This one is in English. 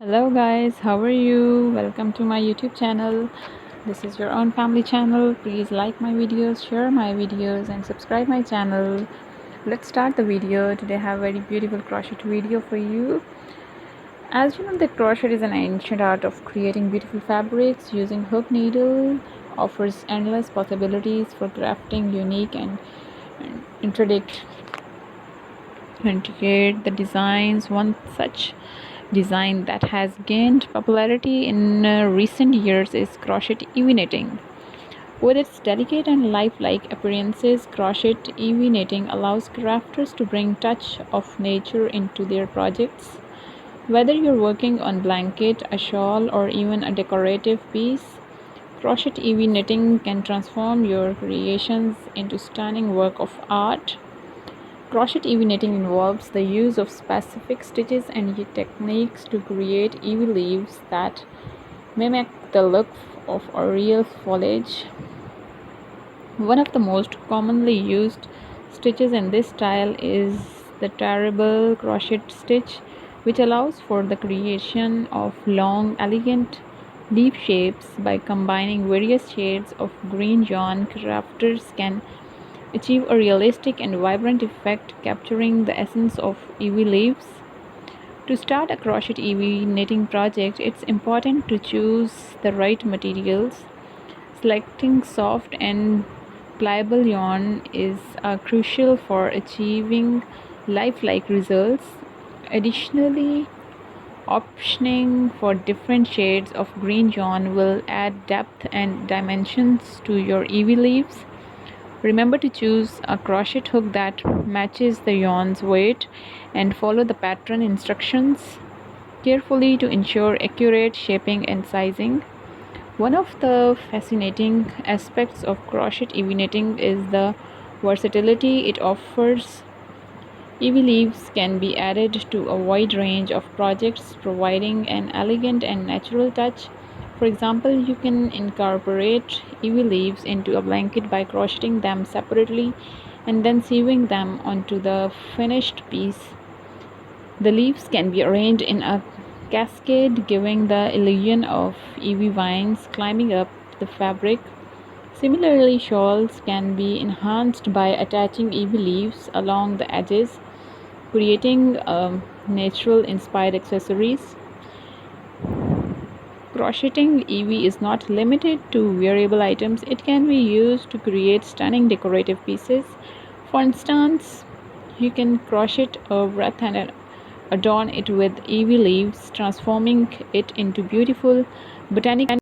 Hello guys, how are you? Welcome to my YouTube channel. This is your own family channel. Please like my videos, share my videos and subscribe my channel. Let's start the video. Today I have a very beautiful crochet video for you. As you know that crochet is an ancient art of creating beautiful fabrics using hook needle, offers endless possibilities for crafting unique and intricate the designs. One such design that has gained popularity in recent years is crochet evi knitting. With its delicate and lifelike appearances, crochet evi knitting allows crafters to bring touch of nature into their projects. Whether you're working on blanket, a shawl, or even a decorative piece, crochet evi knitting can transform your creations into stunning work of art. Crochet evi knitting involves the use of specific stitches and techniques to create evi leaves that mimic the look of a real foliage. One of the most commonly used stitches in this style is the terrible crochet stitch, which allows for the creation of long, elegant leaf shapes by combining various shades of green yarn. Crafters can achieve a realistic and vibrant effect, capturing the essence of evi leaves. To start a crochet evi knitting project, it's important to choose the right materials. Selecting soft and pliable yarn is crucial for achieving lifelike results. Additionally, optioning for different shades of green yarn will add depth and dimensions to your evi leaves. Remember to choose a crochet hook that matches the yarn's weight and follow the pattern instructions carefully to ensure accurate shaping and sizing. One of the fascinating aspects of crochet evi knitting is the versatility it offers. Evi leaves can be added to a wide range of projects, providing an elegant and natural touch. For example, you can incorporate evi leaves into a blanket by crocheting them separately and then sewing them onto the finished piece. The leaves can be arranged in a cascade, giving the illusion of evi vines climbing up the fabric. Similarly, shawls can be enhanced by attaching evi leaves along the edges, creating natural inspired accessories. Crocheting evi is not limited to wearable items. It can be used to create stunning decorative pieces. For instance, you can crochet a wreath and adorn it with evi leaves, transforming it into beautiful botanical